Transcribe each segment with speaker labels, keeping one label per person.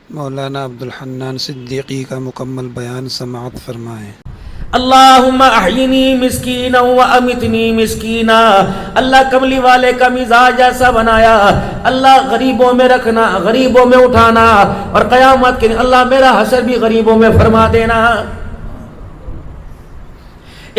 Speaker 1: مولانا عبدالحنان صدیقی کا مکمل بیان سماعت فرمائیں۔
Speaker 2: اللہم احینی مسکینا و امتنی مسکینا۔ اللہ کملی والے کا مزاج ایسا بنایا، اللہ غریبوں میں رکھنا، غریبوں میں اٹھانا، اور قیامت کے دن اللہ میرا حشر بھی غریبوں میں فرما دینا۔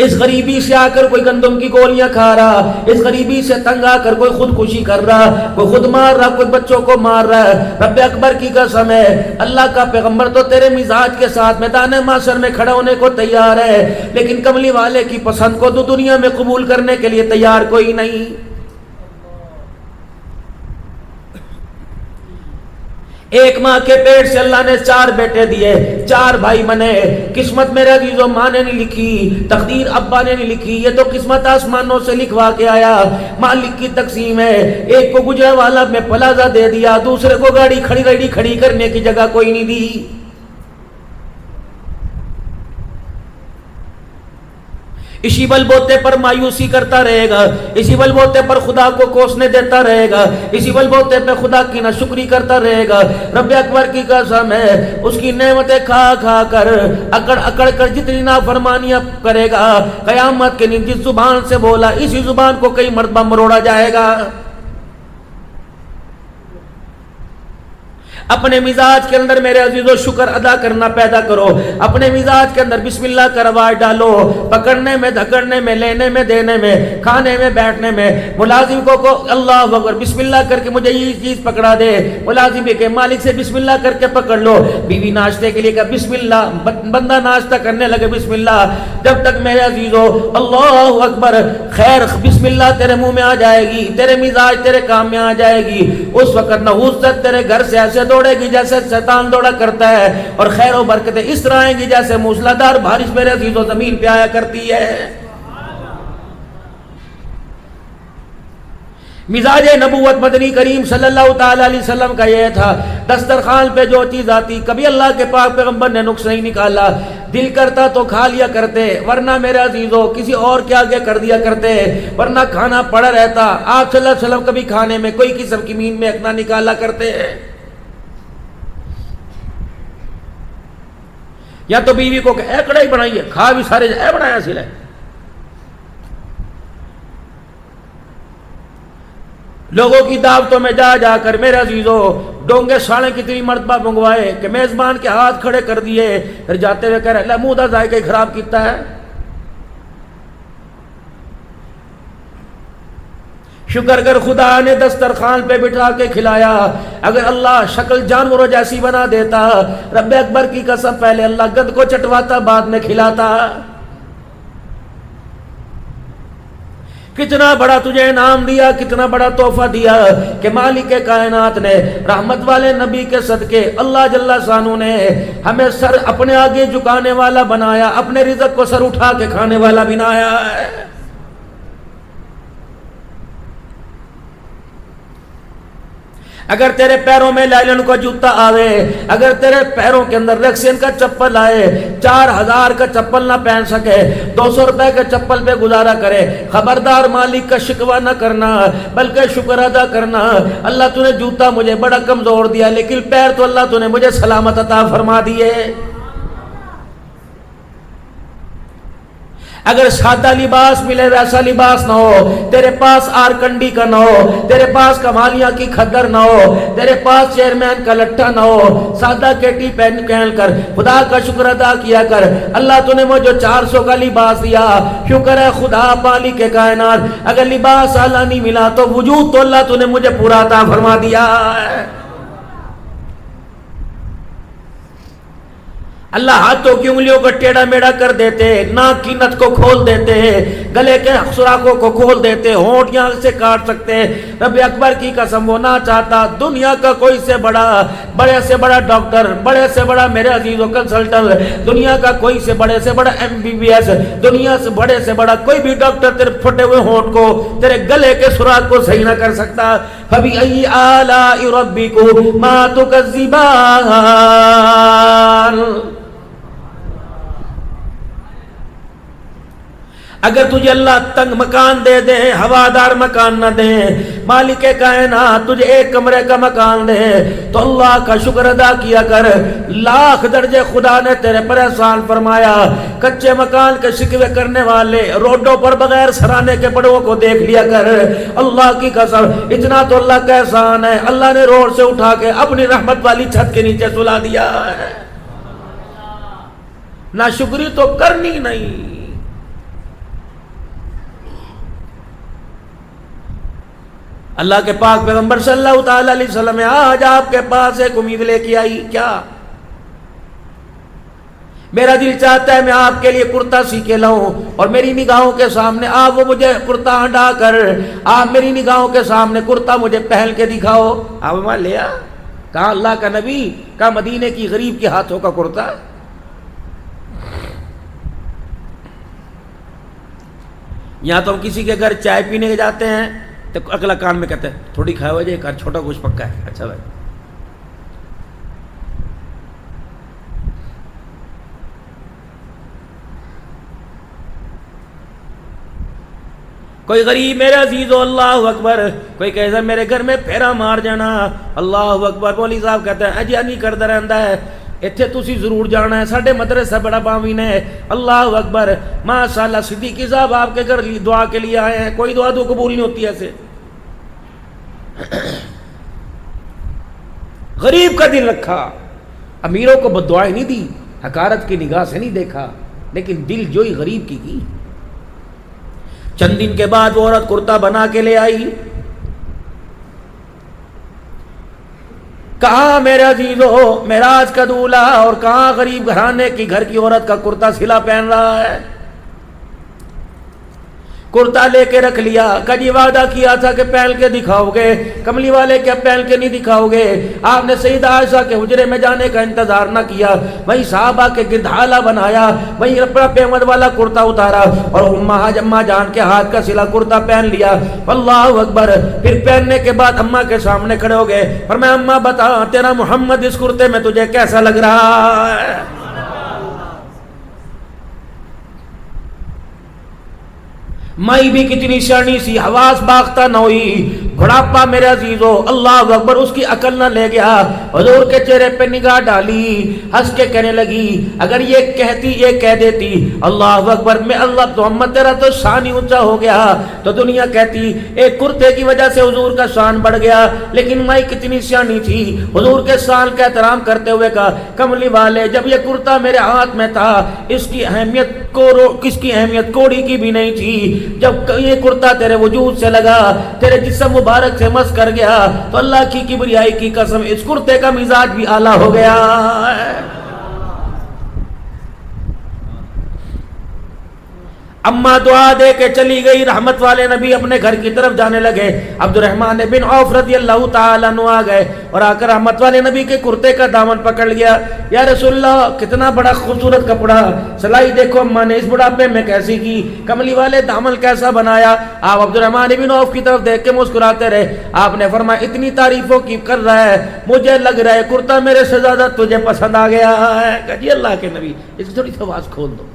Speaker 2: اس غریبی سے آ کر کوئی گندم کی گولیاں کھا رہا، اس غریبی سے تنگ آ کر کوئی خودکشی کر رہا، کوئی خود مار رہا، کوئی بچوں کو مار رہا ہے۔ رب اکبر کی قسم ہے، اللہ کا پیغمبر تو تیرے مزاج کے ساتھ میدان محشر میں کھڑا ہونے کو تیار ہے، لیکن کملی والے کی پسند کو تو دنیا میں قبول کرنے کے لیے تیار کوئی نہیں۔ ایک ماں کے پیٹ سے اللہ نے 4 بیٹے دیے، 4 بھائی بنے۔ قسمت میرے عزیزو ماں نے نہیں لکھی، تقدیر ابا نے نہیں لکھی، یہ تو قسمت آسمانوں سے لکھوا کے آیا۔ مالک کی تقسیم ہے، ایک کو گجرانوالہ میں پلازہ دے دیا، دوسرے کو گاڑی کھڑی کرنے کی جگہ کوئی نہیں دی۔ اسی بل بوتے پر مایوسی کرتا رہے گا، اسی بل بوتے پر خدا کو کوسنے دیتا رہے گا، اسی بل بوتے پہ خدا کی ناشکری کرتا رہے گا۔ رب اکبر کی قسم ہے، اس کی نعمتیں کھا کھا کر اکڑ کر جتنی نافرمانیاں کرے گا، قیامت کے دن جس زبان سے بولا اسی زبان کو کئی مرتبہ مروڑا جائے گا۔ اپنے مزاج کے اندر میرے عزیزو شکر ادا کرنا پیدا کرو، اپنے مزاج کے اندر بسم اللہ کا رواج ڈالو، پکڑنے میں، دھکڑنے میں، لینے میں، دینے میں، کھانے میں، بیٹھنے میں۔ ملازم کو اللہ اکبر بسم اللہ کر کے مجھے یہ چیز پکڑا دے، ملازم کے مالک سے بسم اللہ کر کے پکڑ لو۔ بیوی ناشتے کے لیے کہا بسم اللہ، بندہ ناشتہ کرنے لگے بسم اللہ۔ جب تک میرے عزیزو اللہ اکبر خیر بسم اللہ تیرے منہ میں آ جائے گی، تیرے مزاج تیرے کام میں آ جائے گی، اس وقت نحوست تیرے گھر سے ایسے دوڑے گی جیسے شیطان دوڑا کرتا ہے، اور خیر و برکتیں اس طرح آئیں گی جیسے موسلادھار بارش میرے عزیزو زمین پہ آیا کرتی ہے۔ مزاج نبوت مدنی کریم صلی اللہ تعالی علیہ وسلم کا یہ تھا، دسترخوان پہ جو چیز آتی کبھی اللہ کے پاک پیغمبر نے نقص نہیں نکالا، دل کرتا تو کھا لیا کرتے، ورنہ میرے عزیزو کسی اور کے آگے کر دیا کرتے، ورنہ کھانا پڑا رہتا۔ آپ صلی اللہ علیہ وسلم کبھی کھانے میں کوئی قسم کی مین میں نہ نکالا کرتے، یا تو بیوی کو کہ اے کڑھائی بنائیے، کھا بھی سارے اے بنایا سلے۔ لوگوں کی دعوتوں میں جا جا کر میرے عزیزو ڈونگے ساڑھیں کتنی مرتبہ منگوائے کہ میزبان کے ہاتھ کھڑے کر دیے، پھر جاتے ہوئے کہہ رہے اللہ مودہ ذائقہ ہی خراب کیتا ہے۔ شکر کر خدا نے دسترخوان پہ بٹھا کے کھلایا، اگر اللہ شکل جانوروں جیسی بنا دیتا، رب اکبر کی قسم پہلے اللہ گند کو چٹواتا بعد میں کھلاتا۔ کتنا بڑا تجھے انعام دیا، کتنا بڑا تحفہ دیا کہ مالک کائنات نے رحمت والے نبی کے صدقے اللہ جل شانہ نے ہمیں سر اپنے آگے جھکانے والا بنایا، اپنے رزق کو سر اٹھا کے کھانے والا بنایا ہے۔ اگر تیرے پیروں میں لائلن کا جوتا آوے، اگر تیرے پیروں کے اندر ریکسین کا چپل آئے، 4000 کا چپل نہ پہن سکے، 200 روپے کے چپل پہ گزارا کرے، خبردار مالک کا شکوہ نہ کرنا بلکہ شکر ادا کرنا۔ اللہ تو نے جوتا مجھے بڑا کمزور دیا، لیکن پیر تو اللہ تو نے مجھے سلامت عطا فرما دیے۔ اگر سادہ لباس ملے ویسا لباس نہ ہو، تیرے پاس آرکنڈی کا نہ ہو، تیرے پاس کمالیاں کی کھدر نہ ہو، تیرے پاس چیئرمین کا لٹھا نہ ہو، سادہ کیٹی پہن کر خدا کا شکر ادا کیا کر۔ اللہ تو نے مجھے 400 کا لباس دیا، شکر ہے خدا مالک کے کائنات۔ اگر لباس اعلیٰ نہیں ملا تو وجود تو اللہ تو نے مجھے پورا عطا فرما دیا ہے۔ اللہ ہاتھوں کی انگلیوں کو ٹیڑھا میڑھا کر دیتے، ناک کی نت کو کھول دیتے، گلے کے سوراخوں کو کھول دیتے، ہونٹ یہاں سے کاٹ سکتے۔ رب اکبر کی قسم وہ نہ چاہتا دنیا کا کوئی سے بڑا، بڑے سے بڑا ڈاکٹر، بڑے سے بڑا میرے عزیز و کنسلٹنٹ، دنیا کا کوئی سے بڑا MBBS، دنیا سے بڑے سے بڑا کوئی بھی ڈاکٹر تیرے پھٹے ہوئے ہونٹ کو، تیرے گلے کے سوراخ کو صحیح نہ کر سکتا۔ فَبِأَيِّ آلَاءِ رَبِّكُمَا تُكَذِّبَانِ۔ اگر تجھے اللہ تنگ مکان دے دے، ہوادار مکان نہ دے، مالک کائنات تجھے ایک کمرے کا مکان دے، تو اللہ کا شکر ادا کیا کر۔ لاکھ درجے خدا نے تیرے پر احسان فرمایا۔ کچے مکان کے شکوے کرنے والے روڈوں پر بغیر سرانے کے بڑوں کو دیکھ لیا کر۔ اللہ کی قسم اتنا تو اللہ کا احسان ہے، اللہ نے روڈ سے اٹھا کے اپنی رحمت والی چھت کے نیچے سلا دیا ہے۔ ناشکری تو کرنی نہیں۔ اللہ کے پاک پیغمبر صلی اللہ تعالی علیہ وسلم آج آپ کے پاس ایک امید لے کے آئی، کیا؟ میرا دل چاہتا ہے میں آپ کے لیے کرتا سی کے لاؤں، اور میری نگاہوں کے سامنے آپ وہ مجھے کرتا ہٹا کر آپ میری نگاہوں کے سامنے کرتا مجھے پہن کے دکھاؤ۔ آپ وہاں لیا کہا اللہ کا نبی، کہا مدینے کی غریب کے ہاتھوں کا کرتا۔ یہاں تو ہم کسی کے گھر چائے پینے کے جاتے ہیں تو اگلا کان میں کہتے ہیں تھوڑی کھایا ہوا جائے، چھوٹا کچھ پکا ہے، اچھا بھائی۔ کوئی غریب میرے عزیزو اللہ اکبر، کوئی کہتا ہے میرے گھر میں پھیرا مار جانا، اللہ اکبر۔ مولوی صاحب کہتے ہیں اجی نہیں کرتا رہتا ہے، اتھے تسی ضرور جانا ہے، ساڈے مدرسہ بڑا باوین ہے، اللہ اکبر۔ ماشاءاللہ صدیقی صاحب آپ کے گھر دعا کے لیے آئے ہیں، کوئی دعا تو قبول نہیں ہوتی ایسے۔ غریب کا دل رکھا، امیروں کو بددعائیں نہیں دی، حقارت کی نگاہ سے نہیں دیکھا، لیکن دل جوئی غریب کی۔ چند دن کے بعد وہ عورت کرتا بنا کے لے آئی، کہاں میرے عزیزو معراج کا دولہا اور کہاں غریب گھرانے کی گھر کی عورت کا کرتا سلا پہن رہا ہے۔ کرتا لے کے رکھ لیا، کجی وعدہ کیا تھا کہ پہن کے دکھاؤ گے، کملی والے کیا پہن کے نہیں دکھاؤ گے؟ آپ نے سیدہ عائشہ کے حجرے میں جانے کا انتظار نہ کیا، وہیں صحابہ کے گردھالا بنایا، وہیں اپنا پیمد والا کرتا اتارا اور اماں جان کے ہاتھ کا سلا کرتا پہن لیا، اللہ اکبر۔ پھر پہننے کے بعد اماں کے سامنے کھڑے ہو گئے، فرمایا اماں بتا تیرا محمد اس کرتے میں تجھے کیسا لگ رہا ہے؟ مائی بھی کتنی شرنی سی، حواس باختہ نہ ہوئی، بڑھاپا میرے عزیزو اللہ اکبر اس کی عقل نہ لے گیا۔ حضور کے چہرے پہ نگاہ ڈالی، ہنس کے کہنے لگی اگر یہ کہتی یہ کہہ دیتی اللہ اکبر میں اللہ محمد تیرا تو شان ہی اونچا ہو گیا، تو دنیا کہتی ایک کرتے کی وجہ سے حضور کا شان بڑھ گیا۔ لیکن مائی کتنی شانی تھی، حضور کے شان کا احترام کرتے ہوئے کہا کملی والے جب یہ کرتا میرے ہاتھ میں تھا اس کی اہمیت کوڑی کی بھی نہیں تھی، جب یہ کرتا تیرے وجود سے لگا، تیرے جسم مبارک سے مس کر گیا، تو اللہ کی کبریائی کی قسم اس کرتے کا مزاج بھی اعلیٰ ہو گیا۔ اماں دعا دے کے چلی گئی، رحمت والے نبی اپنے گھر کی طرف جانے لگے۔ عبد الرحمن بن عوف رضی اللہ تعالیٰ عنہ آ گئے اور آ کر رحمت والے نبی کے کرتے کا دامن پکڑ لیا، یا رسول اللہ کتنا بڑا خوبصورت کپڑا، سلائی دیکھو اماں نے اس بڑھاپے میں کیسی کی، کملی والے دامن کیسا بنایا۔ آپ عبد الرحمن بن عوف کی طرف دیکھ کے مسکراتے رہے۔ آپ نے فرمایا اتنی تعریفوں کی کر رہا ہے، مجھے لگ رہا ہے کرتا میرے سے زیادہ تجھے پسند آ گیا ہے۔ کہا جی اللہ کے نبی اس کی تھوڑی سی آواز کھول دو۔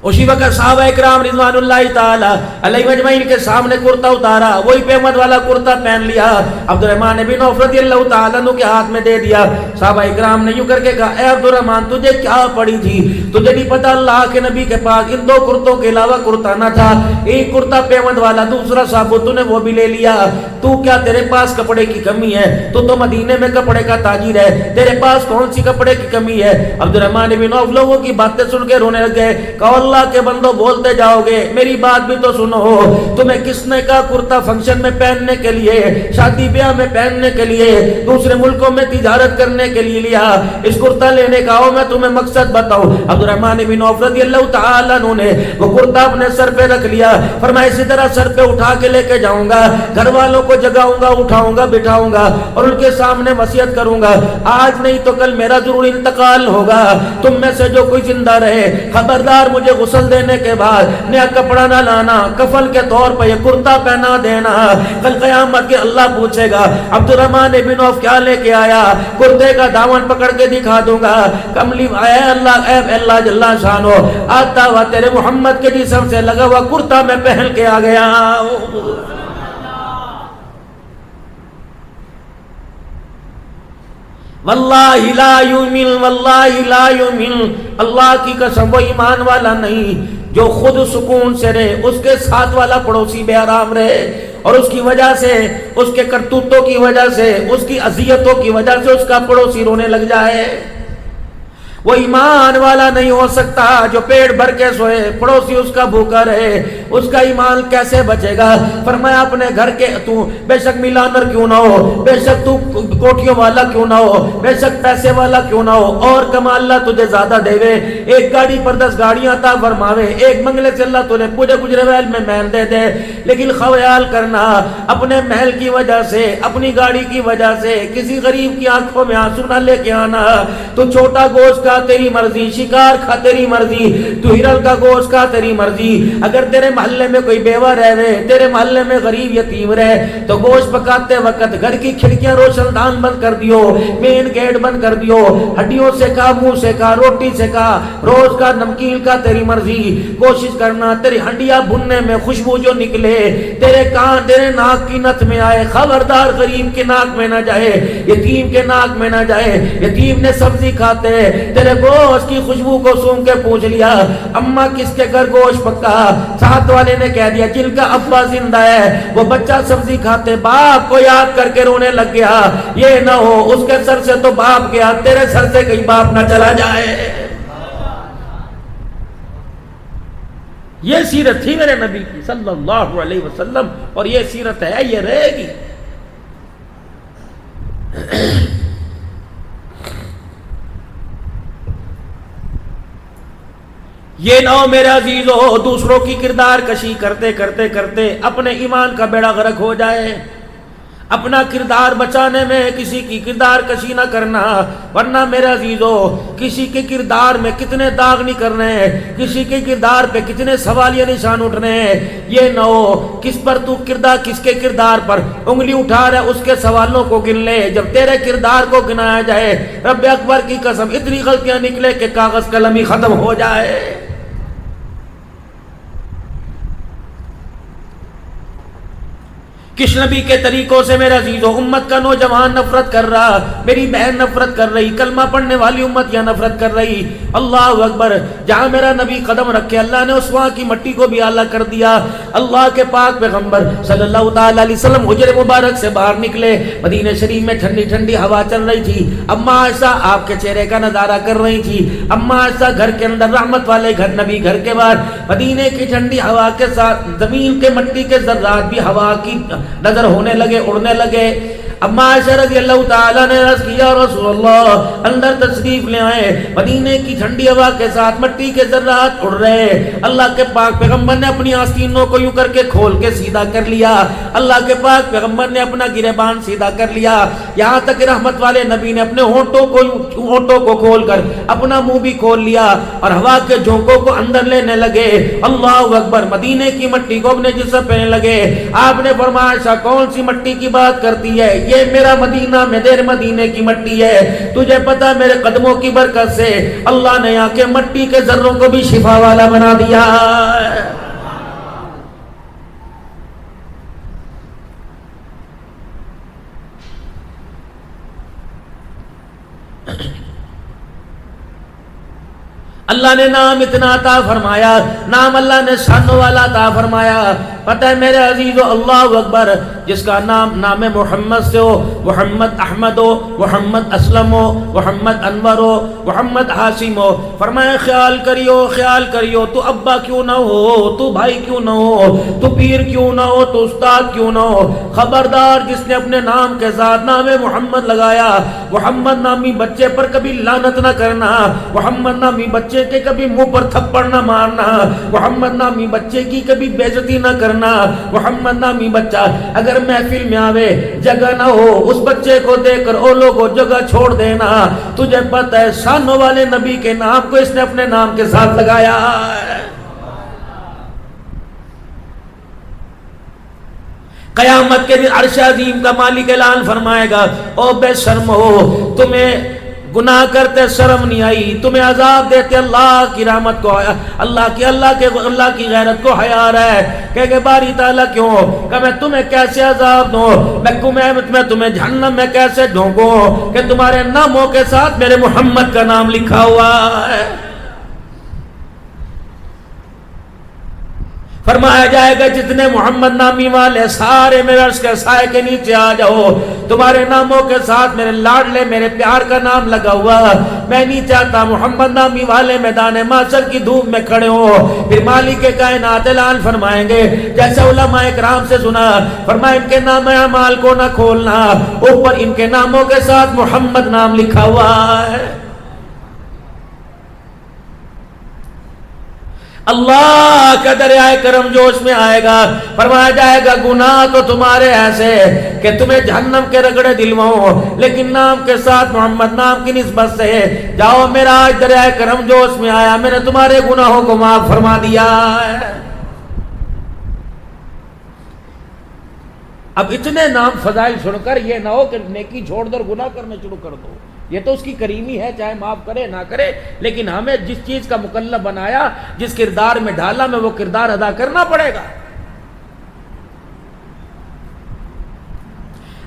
Speaker 2: اسی وقت صحابہ اکرام رضوان اللہ تعالی علیہ مجمعین کے سامنے کرتا اتارا، وہی پیمد والا کرتا پہن لیا، عبد الرحمن بن عوف رضی اللہ تعالیٰ عنہ کے ہاتھ میں دے دیا۔ صحابہ اکرام نے یوں کر کے کہا اے عبد الرحمن تجھے کیا پڑی تھی، تجھے نہیں پتا اللہ کے نبی کے پاس ان دو کرتوں کے علاوہ کرتا نہ تھا، ایک کرتا پیمد والا دوسرا صابو تو نے وہ بھی لے لیا، تو کیا تیرے پاس کپڑے کی کمی ہے؟ تو مدینے میں کپڑے کا تاجر ہے، تیرے پاس کون سی کپڑے کی کمی ہے؟ عبد الرحمن بن عوف لوگوں کی باتیں سن کے رونے لگے، کہا اللہ کے بندوں بولتے جاؤ گے میری بات بھی تو سنو، تمہیں کس نے کہا کرتا فنکشن میں پہننے کے لیے، شادی بیاہ میں پہننے کے لیے، دوسرے ملکوں میں تجارت کرنے کے لیے لیا؟ اس کرتا لینے کا آؤ میں تمہیں مقصد بتاؤں۔ عبد الرحمن بن عوف رضی اللہ تعالیٰ عنہ نے وہ کرتا اپنے سر پہ رکھ لیا، فرمایا اسی طرح سر پہ اٹھا کے لے کے جاؤں گا، گھر والوں کو جگاؤں گا، اٹھاؤں گا، بٹھاؤں گا اور ان کے سامنے وصیت کروں گا آج نہیں تو کل میرا ضرور انتقال ہوگا، تم میں سے جو کوئی زندہ رہے خبردار مجھے غسل دینے کے بعد نیا کپڑا نہ لانا، کفن کے طور پر یہ کرتا پہنا دینا. کل قیامت کے اللہ پوچھے گا عبد الرحمن بن عوف کیا لے کے آیا؟ کرتے کا دامن پکڑ کے دکھا دوں گا. کملی اے اللہ جل شانو، آتا ہوا تیرے محمد کے جسم سے لگا ہوا کرتا میں پہن کے آ گیا. واللہ لا یؤمن، واللہ لا یؤمن، اللہ کی قسم وہ ایمان والا نہیں جو خود سکون سے رہے، اس کے ساتھ والا پڑوسی بے آرام رہے، اور اس کی وجہ سے، اس کے کرتوتوں کی وجہ سے، اس کی اذیتوں کی وجہ سے اس کا پڑوسی رونے لگ جائے. وہ ایمان والا نہیں ہو سکتا جو پیٹ بھر کے سوئے، پڑوسی اس کا بھوکا رہے. اس کا ایمان کیسے بچے گا؟ فرمایا اپنے گھر کے تو بے شک ملانر کیوں نہ ہو، بے شک تو کوٹھیوں والا کیوں نہ ہو، بے شک پیسے والا کیوں نہ ہو، اور کما اللہ تجھے زیادہ دے وے، ایک گاڑی پر 10 گاڑیاں عطا فرماوے، ایک بنگلے سے اللہ تجھے پوجے گجرے ویل میں محل دے دے، لیکن خیال کرنا اپنے محل کی وجہ سے، اپنی گاڑی کی وجہ سے کسی غریب کی آنکھوں میں آنسو نہ لے کے آنا. تو چھوٹا گوشت کا تیری مرضی، شکار کھا تیری مرضی، تو ہرن کا گوشت کا تیری مرضی. اگر تیرے محلے میں کوئی بیوہ رہے، تیرے محلے میں غریب یتیم رہے، تو گوشت پکاتے وقت گھر کی کھڑکیاں روشن دان بند کر دیو، مین گیٹ بند کر دیو، ہڈیوں سے کھا، منہ سے کھا، روٹی سے کھا، روز کا نمکین کا تیری مرضی. کوشش کرنا تیری ہڈیاں بھننے میں خوشبو جو نکلے تیرے کان تیرے ناک کی نت میں آئے، خبردار غریب کے ناک میں نہ جائے، یتیم کے ناک میں نہ جائے. یتیم نے سبزی کھاتے تیرے گوشت کی خوشبو کو سونگ کے پوچھ لیا اماں کس کے گھر گوشت پکا؟ ساتھ والے نے کہہ دیا جن کا ابا زندہ ہے. وہ بچہ سبزی کھاتے باپ کو یاد کر کے رونے لگ گیا. یہ نہ ہو اس کے سر سے تو باپ گیا، تیرے سر سے کہیں باپ نہ چلا جائے. یہ سیرت تھی میرے نبی کی صلی اللہ علیہ وسلم، اور یہ سیرت ہے، یہ رہے گی. یہ نہ ہو میرے عزیزو دوسروں کی کردار کشی کرتے کرتے کرتے اپنے ایمان کا بیڑا غرق ہو جائے. اپنا کردار بچانے میں کسی کی کردار کشی نہ کرنا، ورنہ میرے عزیزو کسی کے کردار میں کتنے داغ نہیں کرنے ہیں، کسی کے کردار پہ کتنے سوالیہ نشان اٹھنے ہیں. یہ نہ ہو کس پر تو کردار، کس کے کردار پر انگلی اٹھا رہے اس کے سوالوں کو گن لے. جب تیرے کردار کو گنایا جائے رب اکبر کی قسم اتنی غلطیاں نکلے کہ کاغذ قلم ہی ختم ہو جائے. کس نبی کے طریقوں سے میرے عزیزو امت کا نوجوان نفرت کر رہا، میری بہن نفرت کر رہی، کلمہ پڑھنے والی امت یا نفرت کر رہی. اللہ اکبر. جہاں میرا نبی قدم رکھے اللہ نے اس وہاں کی مٹی کو بھی اعلیٰ کر دیا. اللہ کے پاک پیغمبر صلی اللہ تعالی علیہ وسلم حجر مبارک سے باہر نکلے. مدینہ شریف میں ٹھنڈی ٹھنڈی ہوا چل رہی تھی. اما عائشہ آپ کے چہرے کا نظارہ کر رہی تھی. اما عائشہ گھر کے اندر، رحمت والے گھر، نبی گھر کے باہر. مدینے کی ٹھنڈی ہوا کے ساتھ زمین کے مٹی کے ذرات بھی ہوا کی نظر ہونے لگے، اڑنے لگے. اما عائشہ رضی اللہ تعالیٰ نے عرض کیا رسول اللہ اندر تشریف لے آئے. مدینے کی ٹھنڈی ہوا کے ساتھ مٹی کے ذرات اڑ رہے. اللہ کے پاک پیغمبر نے اپنی آستینوں کو یوں کر کے کھول کے سیدھا کر لیا. اللہ کے پاک پیغمبر نے اپنا گریبان سیدھا کر لیا. یہاں تک رحمت والے نبی نے اپنے ہونٹوں کو کھول کر اپنا منہ بھی کھول لیا اور ہوا کے جھونکوں کو اندر لینے لگے. اللہ اکبر. مدینے کی مٹی کو اپنے جسم پہنے لگے. آپ نے فرمایا کون سی مٹی کی بات کرتی ہے؟ یہ میرا مدینہ میں دیر مدینے کی مٹی ہے. تجھے پتا میرے قدموں کی برکت سے اللہ نے یہاں کے مٹی کے ذروں کو بھی شفا والا بنا دیا. اللہ نے نام اتنا عطا فرمایا، نام اللہ نے شان والا عطا فرمایا. پتہ ہے میرے عزیزو اللہ اکبر، جس کا نام محمد سے ہو، محمد احمد ہو، محمد اسلم ہو، محمد انور ہو، محمد حاسم ہو، فرمایا خیال کریو تو ابا کیوں نہ ہو، تو بھائی کیوں نہ ہو، تو پیر کیوں نہ ہو، تو استاد کیوں نہ ہو، خبردار جس نے اپنے نام کے ساتھ نام محمد لگایا، محمد نامی بچے پر کبھی لعنت نہ کرنا، محمد نامی بچے کے کبھی منہ پر تھپڑ نہ مارنا، محمد نامی بچے کی کبھی بے عزتی نہ کرنا. کرنا محمد نامی بچہ اگر محفل میں آوے جگہ نہ ہو اس بچے کو دے کر او لوگوں جگہ چھوڑ دینا. تجھے پتہ ہے شانوں والے نبی کے نام کو اس نے اپنے نام کے ساتھ لگایا ہے. قیامت کے دن عرش عظیم کا مالک اعلان فرمائے گا او بے شرم ہو, تمہیں گناہ کرتے شرم نہیں آئی, تمہیں عذاب دیتے اللہ کی رحمت کو اللہ کی غیرت کو حیا ہے. کہ باری تعالیٰ کیوں کہ میں تمہیں کیسے عذاب دوں, میں تمہیں جہنم میں کیسے ڈھونکوں کہ تمہارے ناموں کے ساتھ میرے محمد کا نام لکھا ہوا ہے. فرمایا جائے گا جتنے محمد نامی والے سارے میرے عرش کے سائے کے نیچے آ جاؤ, تمہارے ناموں کے ساتھ میرے لاڈلے میرے پیار کا نام لگا ہوا. میں نہیں چاہتا محمد نامی والے میدان محشر کی دھوپ میں کھڑے ہوں. پھر مالک کائنات اعلان فرمائیں گے جیسے علماء کرام سے سنا, فرمایا ان کے نام اعمال کو نہ کھولنا, اوپر ان کے ناموں کے ساتھ محمد نام لکھا ہوا ہے. اللہ کا دریائے کرم جوش میں آئے گا. فرمایا جائے گا گناہ تو تمہارے ایسے کہ تمہیں جہنم کے رگڑے دلواؤں, لیکن نام کے ساتھ محمد نام کی نسبت سے جاؤ میرا آج دریائے کرم جوش میں آیا, میں نے تمہارے گناہوں کو معاف فرما دیا ہے. اب اتنے نام فضائل سن کر یہ نہ ہو کہ نیکی چھوڑ دو گناہ کرنے شروع کر دو. یہ تو اس کی کریمی ہے, چاہے معاف کرے نہ کرے, لیکن ہمیں جس چیز کا مکلف بنایا, جس کردار میں ڈالا, میں وہ کردار ادا کرنا پڑے گا.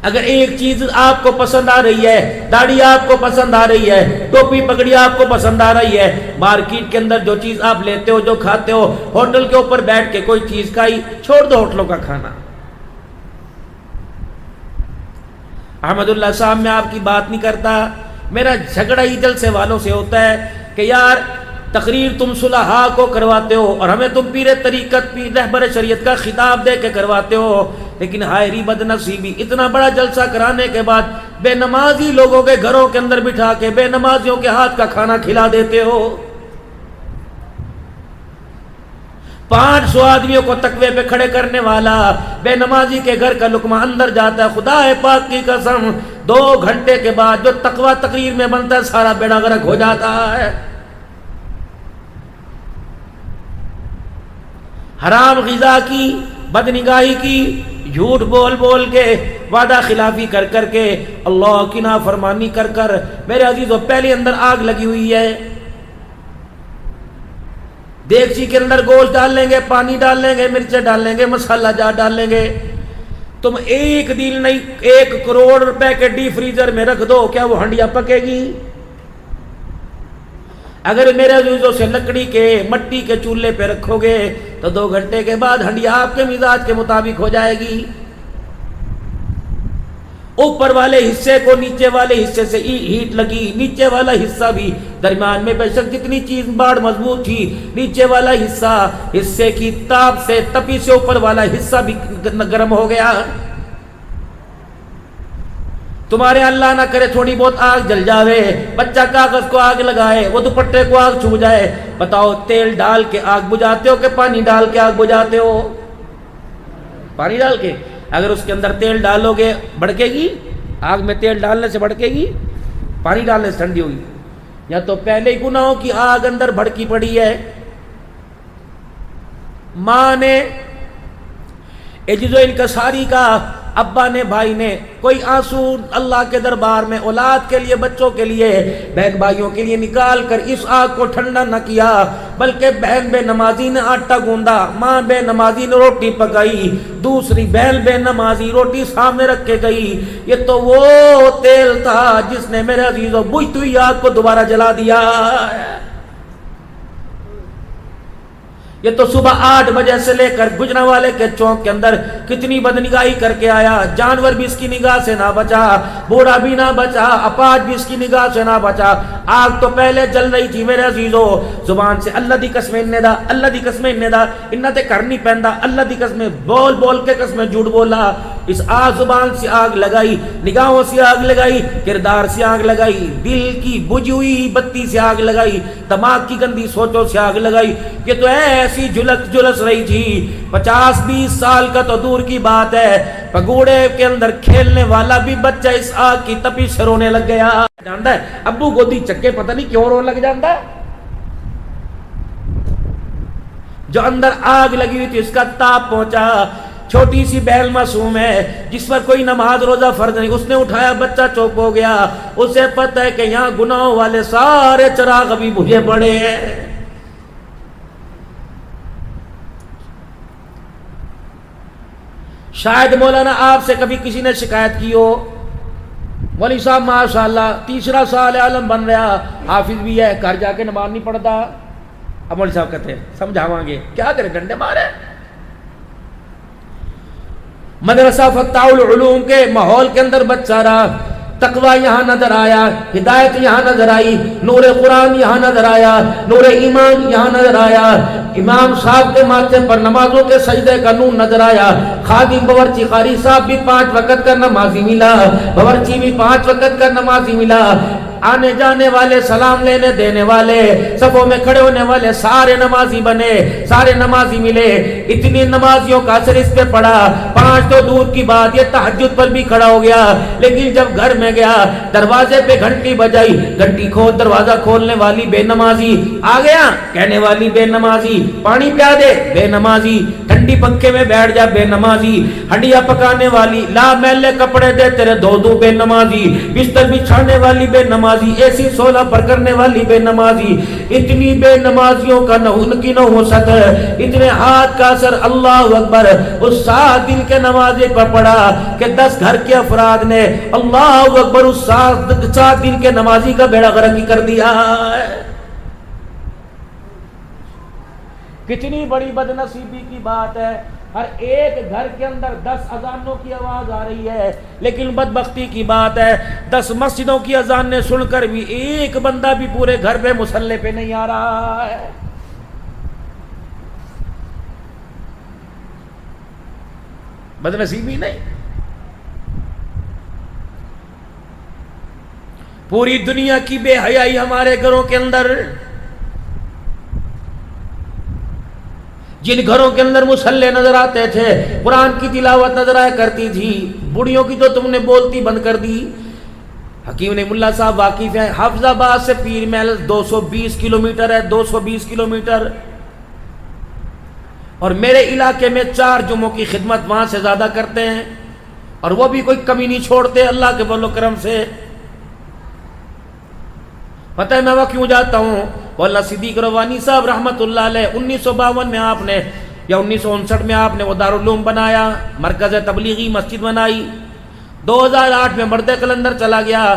Speaker 2: اگر ایک چیز آپ کو پسند آ رہی ہے, داڑھی آپ کو پسند آ رہی ہے, ٹوپی پگڑی آپ کو پسند آ رہی ہے, مارکیٹ کے اندر جو چیز آپ لیتے ہو, جو کھاتے ہو, ہوٹل کے اوپر بیٹھ کے کوئی چیز کھائی, چھوڑ دو ہوٹلوں کا کھانا. احمد اللہ صاحب میں آپ کی بات نہیں کرتا, میرا جھگڑا ہی جلسے والوں سے ہوتا ہے کہ یار تقریر تم صلحاء کو کرواتے ہو اور ہمیں تم پیر طریقت, پیر رہبر شریعت کا خطاب دے کے کرواتے ہو, لیکن ہائری بد نصیبی اتنا بڑا جلسہ کرانے کے بعد بے نمازی لوگوں کے گھروں کے اندر بٹھا کے بے نمازیوں کے ہاتھ کا کھانا کھلا دیتے ہو. 500 آدمیوں کو تقوی پہ کھڑے کرنے والا بے نمازی کے گھر کا لقمہ اندر جاتا ہے, خدا پاک کی قسم 2 گھنٹے کے بعد جو تقوی تقریر میں بنتا ہے سارا بیڑا غرق ہو جاتا ہے. حرام غذا کی, بدنگاہی کی, جھوٹ بول بول کے, وعدہ خلافی کر کر کے, اللہ کی نافرمانی کر کر, میرے عزیزو پہلے اندر آگ لگی ہوئی ہے. دیگچی کے اندر گوشت ڈال لیں گے, پانی ڈال لیں گے, مرچیں ڈال لیں گے, مسالہ جات ڈال لیں گے. تم ایک دن نہیں 1 کروڑ روپے کے ڈی فریزر میں رکھ دو, کیا وہ ہنڈیا پکے گی؟ اگر میرے عزیزوں سے لکڑی کے مٹی کے چولہے پہ رکھو گے تو 2 گھنٹے کے بعد ہنڈیا آپ کے مزاج کے مطابق ہو جائے گی. اوپر والے حصے کو نیچے والے حصے سے ہیٹ لگی, نیچے والا حصہ بھی, درمیان میں بے شک جتنی چیز باڑ مضبوط تھی, نیچے والا حصے کی تاپ سے, تپی سے اوپر والا حصہ بھی گرم ہو گیا. تمہارے اللہ نہ کرے تھوڑی بہت آگ جل جاوے, بچہ کاغذ کو آگ لگائے, وہ دوپٹے کو آگ چھو جائے, بتاؤ تیل ڈال کے آگ بجھاتے ہو کہ پانی ڈال کے آگ بجھاتے ہو؟ پانی ڈال کے. اگر اس کے اندر تیل ڈالو گے بھڑکے گی؟ آگ میں تیل ڈالنے سے بھڑکے گی؟ پانی ڈالنے سے ٹھنڈی ہوگی. یا تو پہلے ہی گناہوں کی آگ اندر بھڑکی پڑی ہے. ماں نے عجز و انکساری کا, ابا نے, بھائی نے, کوئی آنسو اللہ کے دربار میں اولاد کے لیے, بچوں کے لیے, بہن بھائیوں کے لیے نکال کر اس آگ کو ٹھنڈا نہ کیا, بلکہ بہن بے نمازی نے آٹا گوندا, ماں بے نمازی نے روٹی پکائی, دوسری بہن بے نمازی روٹی سامنے رکھ کے گئی. یہ تو وہ تیل تھا جس نے میرے عزیزوں بجھتی ہوئی آگ کو دوبارہ جلا دیا. یہ تو صبح 8 بجے سے لے کر گجرانوالے کے چوک کے اندر کتنی بدنگاہی کر کے آیا, جانور بھی اس کی نگاہ سے نہ بچا, بوڑھا بھی نہ بچا, اپاہج بھی اس کی نگاہ سے نہ بچا. آگ تو پہلے جل رہی تھی میرے عزیزو, زبان سے اللہ دی قسمیں اننے دا, اللہ دی قسمیں اننے دا, انہ تے کرنی پہندا, اللہ دی قسمیں بول بول کے قسمیں جھوٹ بولا. اس زبان سے آگ لگائی، نگاہوں سے آگ لگائی، کردار سے آگ لگائی، دل کی بجھی ہوئی بتی سے آگ لگائی، دماغ کی گندی سوچوں سے آگ لگائی کہ تو ایسی جلس رہی تھی 50-20 سال کا تو دور کی بات ہے، پگوڑے کے اندر کھیلنے والا بھی بچہ اس آگ کی تپش سے رونے لگ گیا۔ جانتا ہے ابو گودی چکے پتہ نہیں کیوں رونے لگ جانتا ہے؟ جو اندر آگ لگی ہوئی تھی اس کا تاپ پہنچا۔ چھوٹی سی بہن معصوم ہے جس پر کوئی نماز روزہ فرض نہیں، اس نے اٹھایا، بچہ چوپ ہو گیا، اسے پتہ ہے کہ یہاں گناہوں والے سارے چراغ ابھی بجھے پڑے ہیں۔ شاید مولانا آپ سے کبھی کسی نے شکایت کی ہو، مولوی صاحب ماشاءاللہ 3 سال عالم بن رہا، حافظ بھی ہے، گھر جا کے نماز نہیں پڑھتا۔ اب مولوی صاحب کہتے ہیں سمجھاواں گے، کیا کرے، ڈنڈے مارے۔ مدرسہ فتح العلوم کے ماحول کے اندر بچہ رہا، تقوی یہاں نظر آیا، ہدایت یہاں نظر آئی، نور قرآن یہاں نظر آیا، نور ایمان یہاں نظر آیا، امام صاحب کے ماتھے پر نمازوں کے سجدے کا نور نظر آیا، خادم باورچی قاری صاحب بھی 5 وقت کا نمازی ملا، باورچی بھی 5 وقت کا نمازی ملا، آنے جانے والے، سلام لینے دینے والے، صفوں میں کھڑے ہونے والے سارے نمازی بنے، سارے نمازی ملے۔ اتنی نمازیوں کا اثر اس پہ پڑا، 5 تو دور کی بات، یہ تہجد پر بھی کھڑا ہو گیا، لیکن جب گھر میں گیا دروازے پہ گھنٹی بجائی، گھنٹی کھول، دروازہ کھولنے والی بے نمازی، آ گیا کہنے والی بے نمازی، پانی پیا دے بے نمازی، ٹھنڈی پنکھے میں بیٹھ جا بے نمازی، ہنڈیا پکانے والی، لا میلے کپڑے دے تیرے دو بے نمازی، بستر بچھانے والی بے نمازی، ایسی سولہ پر کرنے والی بے نمازی۔ اتنی بے نمازیوں کا ان کی نحوست، اتنے ہاتھ کا اثر، اللہ اکبر، اس 7 دن کے نمازے پر پڑا کہ 10 گھر کے افراد نے اللہ اکبر اس 7 دن کے نمازی کا بیڑا غرق کر دیا۔ کتنی بڑی بدنصیبی کی بات ہے، ہر ایک گھر کے اندر 10 اذانوں کی آواز آ رہی ہے، لیکن بدبختی کی بات ہے 10 مسجدوں کی اذانیں سن کر بھی ایک بندہ بھی پورے گھر پہ مصلی پہ نہیں آ رہا ہے۔ بدنصیبی نہیں، پوری دنیا کی بے حیائی ہمارے گھروں کے اندر۔ جن گھروں کے اندر مصلی نظر آتے تھے، قرآن کی تلاوت نظر آیا کرتی تھی، بڑیوں کی تو تم نے بولتی بند کر دی۔ حکیم نے ملا صاحب واقف ہیں، حافظ آباد سے پیر محل 220 کلومیٹر ہے، 220 کلومیٹر، اور میرے علاقے میں 4 جمعوں کی خدمت وہاں سے زیادہ کرتے ہیں، اور وہ بھی کوئی کمی نہیں چھوڑتے اللہ کے فضل و کرم سے۔ پتہ ہے میں وہاں کیوں جاتا ہوں؟ مولانا صدیق روانی صاحب رحمت اللہ علیہ 1952 میں آپ نے یا 1959 میں آپ نے وہ دارالعلوم بنایا، مرکز تبلیغی مسجد بنائی، 2008 میں مرد قلندر چلا گیا،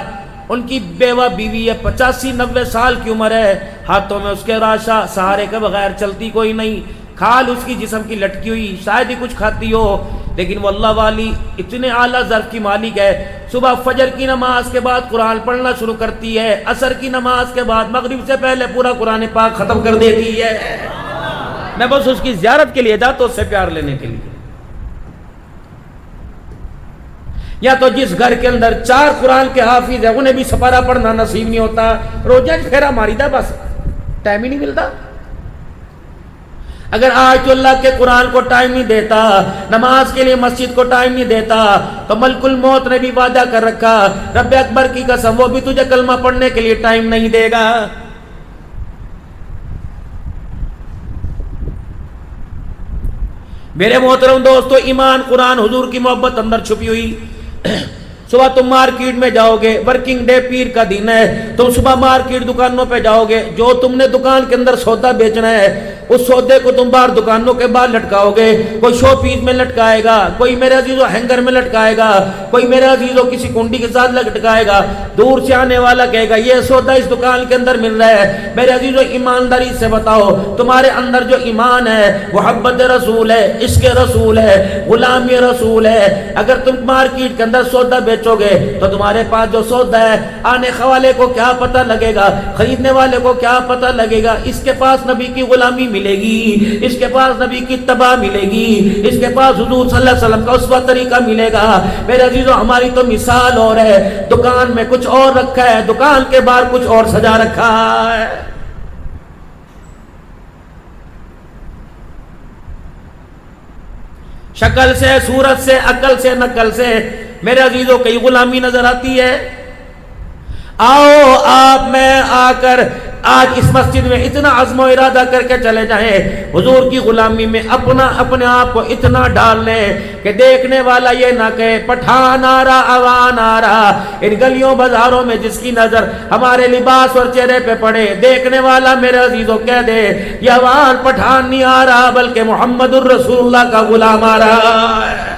Speaker 2: ان کی بیوہ بیوی ہے، 85-90 سال کی عمر ہے، ہاتھوں میں اس کے راشا، سہارے کے بغیر چلتی کوئی نہیں، کھال اس کی جسم کی لٹکی ہوئی، شاید ہی کچھ کھاتی ہو، لیکن وہ اللہ والی اتنے اعلیٰ ظرف کی مالک ہے، صبح فجر کی نماز کے بعد قرآن پڑھنا شروع کرتی ہے، عصر کی نماز کے بعد مغرب سے پہلے پورا قرآن پاک ختم کر دیتی ہے۔ میں بس اس کی زیارت کے لیے جاتا ہوں، اس سے پیار لینے کے لیے۔ یا تو جس گھر کے اندر 4 قرآن کے حافظ ہیں انہیں بھی سپارہ پڑھنا نصیب نہیں ہوتا، روزہ پھیرا ماری دا، بس ٹائم ہی نہیں ملتا۔ اگر آج تو اللہ کے قرآن کو ٹائم نہیں دیتا، نماز کے لیے مسجد کو ٹائم نہیں دیتا، تو ملک الموت نے بھی وعدہ کر رکھا، رب اکبر کی قسم وہ بھی تجھے کلمہ پڑھنے کے لیے ٹائم نہیں دے گا۔ میرے محترم دوستو، ایمان، قرآن، حضور کی محبت اندر چھپی ہوئی۔ صبح تم مارکیٹ میں جاؤ گے، ورکنگ ڈے پیر کا دن ہے، تم صبح مارکیٹ دکانوں پہ جاؤ گے، جو تم نے دکان کے اندر سودا بیچنا ہے اس سودے کو تم باہر دکانوں کے باہر لٹکاؤ گے، کوئی شو پیس میں لٹکائے گا، کوئی میرے عزیزو ہینگر میں لٹکائے گا، کوئی میرے عزیزو کسی کنڈی کے ساتھ لٹکائے گا، دور سے آنے والا کہے گا یہ سودا اس دکان کے اندر مل رہا ہے۔ میرے عزیزو ایمانداری سے بتاؤ، تمہارے اندر جو ایمان ہے، محبت رسول ہے، عشق رسول ہے، غلامی رسول ہے، اگر تم مارکیٹ کے اندر سودا بیچ بیچو گے تو تمہارے پاس جو سودا ہے آنے والے کو کیا پتہ لگے گا, خریدنے والے کو کیا پتہ لگے گا. اس کے پاس نبی کی غلامی ملے گی, اس کے پاس نبی کی اتباع ملے گی, اس کے پاس حضور صلی اللہ علیہ وسلم کا اسوہ طریقہ ملے گا. میرے عزیزو ہماری تو مثال اور ہے, دکان میں کچھ اور رکھا ہے, دکان کے باہر کچھ اور سجا رکھا ہے. شکل سے, صورت سے, عقل سے, نقل سے میرے عزیزوں کئی غلامی نظر آتی ہے. آؤ آپ میں آ کر آج اس مسجد میں اتنا عزم و ارادہ کر کے چلے جائیں, حضور کی غلامی میں اپنے آپ کو اتنا ڈال لیں کہ دیکھنے والا یہ نہ کہے پٹھان آ رہا, عوان آ رہا. ان گلیوں بازاروں میں جس کی نظر ہمارے لباس اور چہرے پہ پڑے, دیکھنے والا میرے عزیزوں کہہ دے یہ عوان پٹھان نہیں آ رہا بلکہ محمد الرسول اللہ کا غلام آ رہا ہے.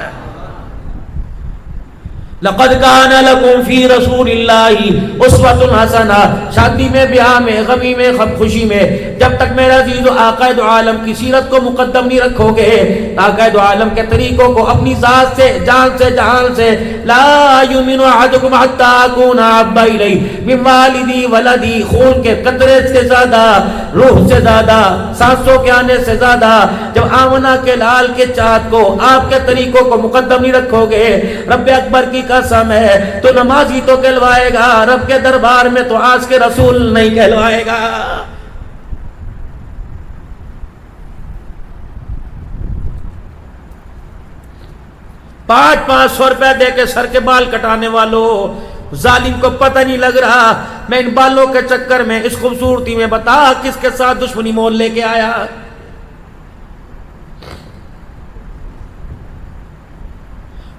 Speaker 2: لقد کان لکم فی رسول اللہ اسوۃ حسنہ. شادی میں, بیاہ میں, غمی میں, خوشی میں جب تک میرا عزیز آقا دو عالم کی سیرت کو مقدم نہیں رکھو گے, آقا دو عالم کے طریقوں کو اپنی ذات سے, جان سے, جہان سے, لا یؤمن احدکم حتی اکون احب الیہ من والدی ولدی, خون کے قطرے سے زیادہ, روح سے زیادہ, سانسوں کے آنے سے زیادہ جب آمنہ کے لال کے چاند کو آپ کے طریقوں کو مقدم نہیں رکھو گے, رب اکبر کی قسم ہے تو نمازی تو کہلوائے گا, رب کے دربار میں تو آج کے رسول نہیں کہلوائے گا. ₹500 دے کے سر کے بال کٹانے والوں, ظالم کو پتہ نہیں لگ رہا میں ان بالوں کے چکر میں, اس خوبصورتی میں بتا کس کے ساتھ دشمنی مول لے کے آیا.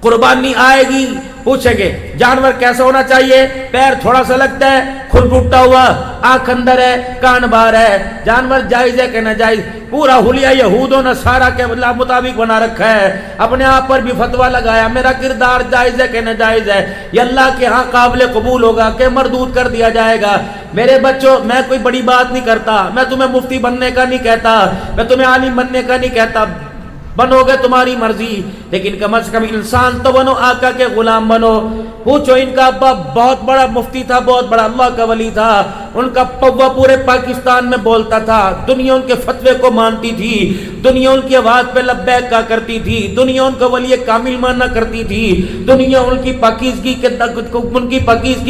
Speaker 2: قربانی آئے گی, پوچھیں گے جانور کیسا ہونا چاہیے, پیر تھوڑا سا لگتا ہے, کھل ٹوٹا ہوا, آنکھ اندر ہے, کان باہر ہے, جانور جائز ہے کہ ناجائز, پورا حلیہ یہود و نصارہ کے مطابق بنا رکھا ہے, اپنے آپ پر بھی فتویٰ لگایا میرا کردار جائز ہے کہ ناجائز ہے, یہ اللہ کے ہاں قابل قبول ہوگا کہ مردود کر دیا جائے گا. میرے بچوں میں کوئی بڑی بات نہیں کرتا, میں تمہیں مفتی بننے کا نہیں کہتا, میں تمہیں عالم بننے کا نہیں کہتا, بنو گے تمہاری مرضی, لیکن کم از کم انسان تو بنو, آقا کے غلام بنو. پوچھو ان کا ابا بہت بڑا مفتی تھا, بہت بڑا اللہ کا ولی تھا, ان کا پوا پورے پاکستان میں بولتا تھا, دنیا ان کے فتوے کو مانتی تھی, دنیا ان کی آواز پہ لبیک کا کرتی تھی, دنیا ان کو ولی کامل ماننا کرتی تھی, دنیا ان کی پاکیزگی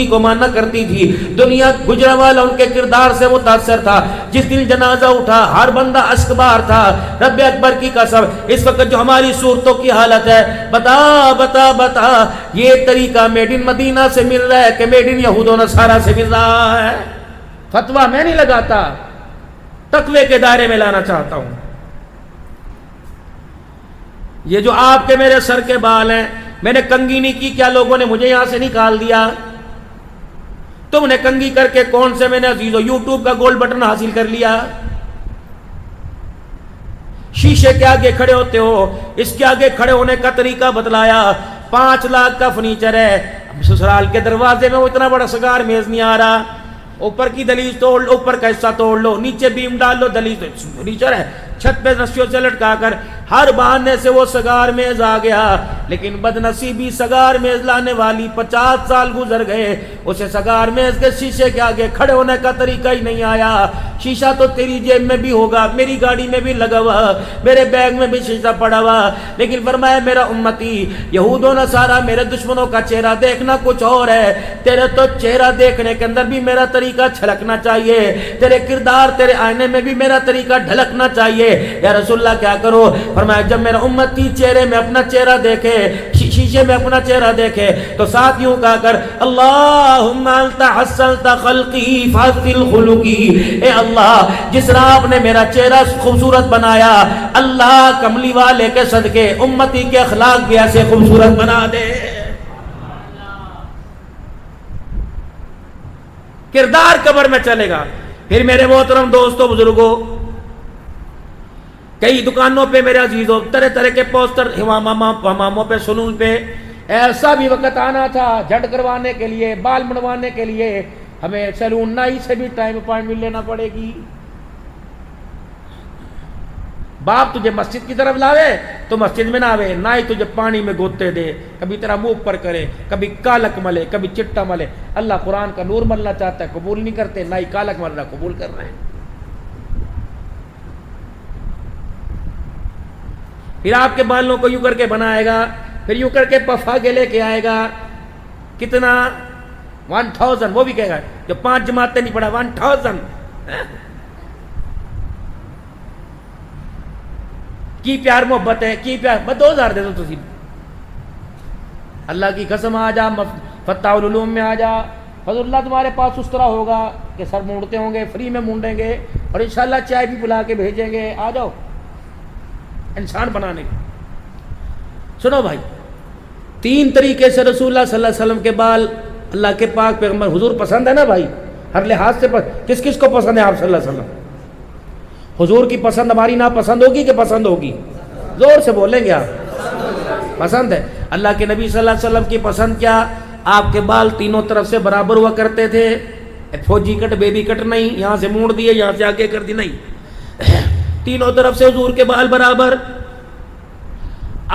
Speaker 2: کو ماننا کرتی تھی, دنیا گجرا والا ان کے کردار سے متاثر تھا. جس دن جنازہ اٹھا ہر بندہ اشکبار تھا. رب اکبر کی قسم اس وقت جو ہماری صورتوں کی حالت ہے, بتا بتا بتا یہ طریقہ میڈ ان مدینہ سے مل رہا ہے کہ میڈ ان یہود و نصارہ سے مل رہا ہے. فتویٰ میں نہیں لگاتا, تقوی کے دائرے میں لانا چاہتا ہوں. یہ جو آپ کے میرے سر کے بال ہیں, میں نے کنگھی نہیں کی, کیا لوگوں نے مجھے یہاں سے نکال دیا؟ تم نے کنگھی کر کے کون سے میں نے عزیزو یوٹیوب کا گولڈ بٹن حاصل کر لیا؟ شیشے کے آگے کھڑے ہوتے ہو, اس کے آگے کھڑے ہونے کا طریقہ بتلایا. 5 لاکھ کا فرنیچر ہے, سسرال کے دروازے میں وہ اتنا بڑا سگار میز نہیں آ رہا. اوپر کی دہلیز توڑ لو, اوپر کا حصہ توڑ لو, نیچے بیم ڈال لو, دہلیز فرنیچر ہے, چھت پہ رسیوں سے لٹکا کر ہر بہانے سے وہ سگار میز آ گیا. لیکن بدنصیبی سگار میز لانے والی 50 سال گزر گئے, اسے سگار میز کے شیشے کے آگے کھڑے ہونے کا طریقہ ہی نہیں آیا. شیشہ تو تیری جیب میں بھی ہوگا, میری گاڑی میں بھی لگا ہوا, میرے بیگ میں بھی شیشہ پڑا ہوا, لیکن فرمایا میرا امتی یہود و نصارہ میرے دشمنوں کا چہرہ دیکھنا کچھ اور ہے, تیرے تو چہرہ دیکھنے کے اندر بھی میرا طریقہ چھلکنا چاہیے, تیرے کردار تیرے آئینے میں بھی میرا طریقہ ڈھلکنا چاہیے. یا رسول اللہ کیا کرو؟ فرمایا جب میرا امتی چہرے میں اپنا چہرہ دیکھے, شیشے میں اپنا چہرہ دیکھے, تو ساتھ یوں کہا کر اللہم انت حسنت خلقی فحسن خلقی, اے اللہ جس طرح آپ نے میرا چہرہ خوبصورت بنایا, اللہ کملی والے کے صدقے امتی کے اخلاق بھی ایسے خوبصورت بنا دے. کردار قبر میں چلے گا. پھر میرے محترم دوستو بزرگوں, کئی دکانوں پہ میرے عزیزوں طرح طرح کے پوسٹر, ہماموں پہ, سلون پہ, ایسا بھی وقت آنا تھا جھڑ کروانے کے لیے, بال منڈوانے کے لیے ہمیں سیلون نائی سے بھی ٹائم اپائنٹمنٹ لینا پڑے گی. باپ تجھے مسجد کی طرف لاوے تو مسجد میں نہ آوے، نہ ہی تجھے پانی میں گوتے دے، کبھی تیرا منہ پر کرے، کبھی کالک ملے، کبھی چٹا ملے۔ اللہ قرآن کا نور ملنا چاہتا ہے، قبول نہیں کرتے، نہ ہی کالک مل رہا قبول کر رہے ہیں۔ پھر آپ کے بالوں کو یوں کر کے بنائے گا، پھر یوں کر کے پفا کے لے کے آئے گا، کتنا 1000، وہ بھی کہے گا جو 5 جماعتیں نہیں پڑھا 1000 کی پیار محبت ہے، کی پیار بس 2000 دے دو تسی، اللہ کی قسم آ جا فتح العلوم میں آ جا، حضور اللہ تمہارے پاس اس طرح ہوگا کہ سر مونڈتے ہوں گے، فری میں مونڈیں گے، اور انشاءاللہ چائے بھی بلا کے بھیجیں گے، آ جاؤ انسان بنانے۔ سنو بھائی، 3 طریقے سے رسول اللہ صلی اللہ علیہ وسلم کے بال اللہ کے پاک پیغمبر حضور پسند ہے نا بھائی، ہر لحاظ سے کس کس کو پسند ہے آپ صلی اللہ علیہ وسلم؟ حضور کی پسند ہماری ناپسند ہوگی کہ پسند ہوگی؟ زور سے بولیں گے آپ، پسند ہے۔ اللہ کے نبی صلی اللہ علیہ وسلم کی پسند کیا؟ آپ کے بال تینوں طرف سے برابر ہوا کرتے تھے، فوجی کٹ بیبی کٹ نہیں، یہاں سے موڑ دیے یہاں سے آگے کر دی نہیں، تینوں طرف سے حضور کے بال برابر۔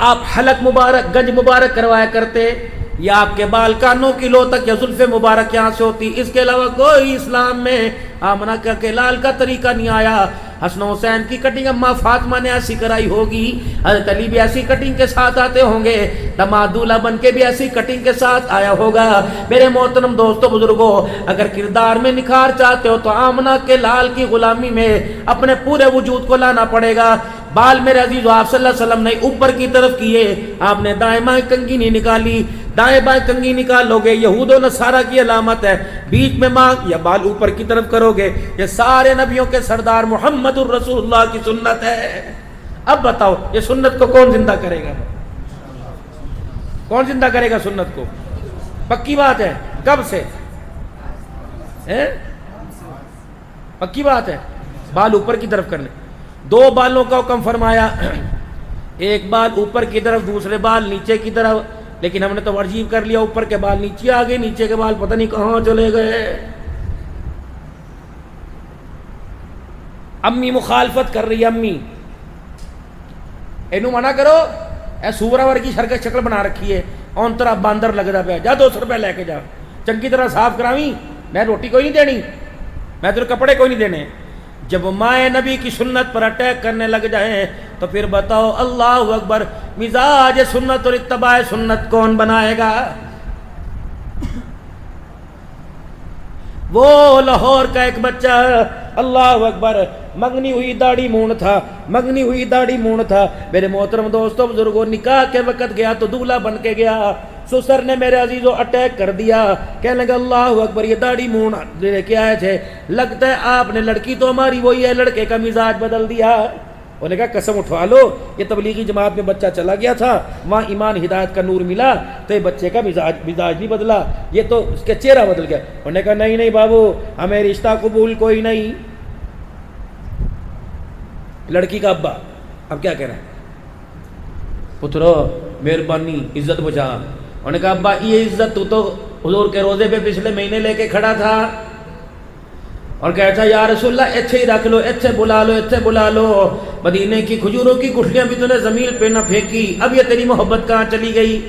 Speaker 2: آپ حلق مبارک گنج مبارک کروایا کرتے، یا آپ کے بال کانوں کی لو تک یا زلف مبارک یہاں سے ہوتی، اس کے علاوہ کوئی اسلام میں آمنہ کے لال کا طریقہ نہیں آیا۔ حسن حسین کی کٹنگ اماں فاطمہ نے ایسی کرائی ہوگی، حضرت علی بھی ایسی کٹنگ کے ساتھ آتے ہوں گے، داماد دولہا بن کے بھی ایسی کٹنگ کے ساتھ آیا ہوگا۔ میرے محترم دوستو بزرگوں، اگر کردار میں نکھار چاہتے ہو تو آمنہ کے لال کی غلامی میں اپنے پورے وجود کو لانا پڑے گا۔ بال میرے عزیز آپ صلی اللہ علیہ وسلم نے اوپر کی طرف کیے، آپ نے دائیں بائیں کنگھی نہیں نکالی، دائیں بائیں کنگھی نکال لو گے یہود و نصارہ کی علامت ہے، بیچ میں مانگ یا بال اوپر کی طرف کرو گے، یہ سارے نبیوں کے سردار محمد الرسول اللہ کی سنت ہے۔ اب بتاؤ یہ سنت کو کون زندہ کرے گا؟ کون زندہ کرے گا سنت کو؟ پکی بات ہے، کب سے؟ پکی بات ہے، بال اوپر کی طرف کرنے۔ 2 بالوں کا حکم فرمایا، ایک بال اوپر کی طرف، دوسرے بال نیچے کی طرف، لیکن ہم نے تو ورجیب کر لیا، اوپر کے بال نیچے آ گئے، نیچے کے بال پتہ نہیں کہاں چلے گئے۔ امی مخالفت کر رہی ہے، امی اینو منع کرو، اے سورا ورگی شکل بنا رکھی ہے، اون طرح باندر لگدا پیا، جا 200 روپے لے کے جا، چنگی طرح صاف کراویں، میں روٹی کوئی نہیں دینی، میں تیرے کپڑے کوئی نہیں دینے۔ جب مائے نبی کی سنت پر اٹیک کرنے لگ جائیں تو پھر بتاؤ اللہ اکبر، مزاج سنت اور اتباع سنت کون بنائے گا؟ وہ لاہور کا ایک بچہ، اللہ اکبر، منگنی ہوئی داڑھی مونڈ تھا، منگنی ہوئی داڑھی مونڈ تھا، میرے محترم دوستوں بزرگوں، نکاح کے وقت گیا تو دولہا بن کے گیا، سسر نے میرے عزیزوں اٹیک کر دیا، کہنے لگا اللہ اکبر، یہ داڑھی مونڈ لے کے آئے تھے، لگتا ہے آپ نے لڑکی تو ہماری وہی ہے، لڑکے کا مزاج بدل دیا۔ انہوں نے کہا قسم اٹھوا لو، یہ تبلیغی جماعت میں بچہ چلا گیا تھا، وہاں ایمان ہدایت کا نور ملا تو یہ بچے کا مزاج نہیں بدلا، یہ تو اس کے چہرہ بدل گیا۔ انہوں نے کہا نہیں نہیں بابو، ہمیں رشتہ قبول کوئی نہیں۔ لڑکی کا ابا اب کیا کہہ رہا ہے؟ پترو مہربانی عزت بچا۔ انہوں نے کہا ابا یہ عزت تو حضور کے روزے پہ پچھلے مہینے لے کے کھڑا تھا، اور کہتا یا رسول اللہ ایتھے ہی رکھ لو، ایتھے بلا لو، ایتھے بلا لو، مدینے کی کھجوروں کی گٹھلیاں بھی تو نے زمین پہ نہ پھینکی، اب یہ تیری محبت کہاں چلی گئی؟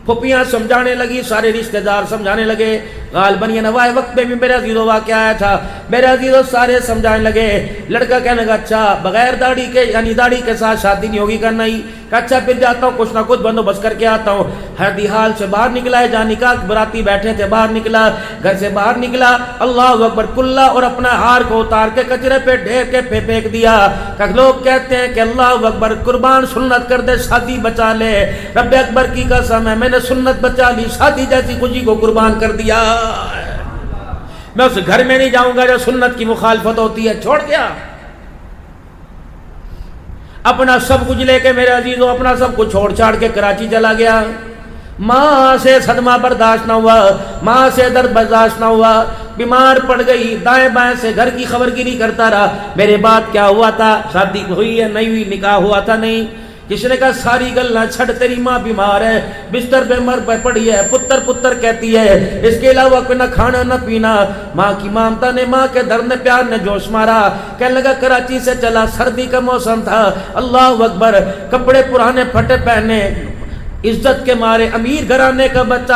Speaker 2: پھپھیاں سمجھانے لگی، سارے رشتہ دار سمجھانے لگے، غالباً یہ نوائے وقت میں بھی میرے عزیزوں واقعہ آیا تھا، میرے عزیزوں سارے سمجھانے لگے۔ لڑکا کہنے لگا اچھا بغیر داڑھی کے یعنی داڑھی کے ساتھ شادی نہیں ہوگی؟ کرنا ہی کہ اچھا پھر جاتا ہوں کچھ نہ کچھ بندوبست کر کے آتا ہوں۔ ہردی حال سے باہر نکلا ہے، جہاں نکاح براتی بیٹھے تھے باہر نکلا، گھر سے باہر نکلا، اللہ اکبر، کلا اور اپنا ہار کو اتار کے کچرے پہ ڈھیر کے پھینک دیا۔ کہ لوگ کہتے ہیں کہ اللہ اکبر، قربان سنت کر دے شادی بچا لے، رب اکبر کی قسم ہے میں نے سنت بچا لی، شادی جیسی خوشی کو قربان کر دیا۔ میں اس گھر میں نہیں جاؤں گا جو سنت کی مخالفت ہوتی ہے، چھوڑ گیا اپنا سب کچھ لے کے، میرے عزیزوں اپنا سب کچھ چھوڑ چھاڑ کے کراچی چلا گیا۔ ماں سے صدمہ برداشت نہ ہوا، ماں سے درد برداشت نہ ہوا، بیمار پڑ گئی، دائیں بائیں سے گھر کی خبر گیری کرتا رہا، میرے بعد کیا ہوا تھا، شادی ہوئی یا نہیں ہوئی، نکاح ہوا تھا نہیں، کسی نے کہا ساری گل نہ چھڑ، تیری ماں بیمار ہے، بستر پہ مر پہ پڑی ہے، پتر پتر کہتی ہے، اس کے علاوہ کوئی نہ کھانا نہ پینا۔ ماں کی ممتا نے، ماں کے درد نے، پیار نے جوش مارا، کہنے لگا کراچی سے چلا، سردی کا موسم تھا، اللہ اکبر، کپڑے پرانے پھٹے پہنے، عزت کے مارے، امیر گھرانے کا بچہ،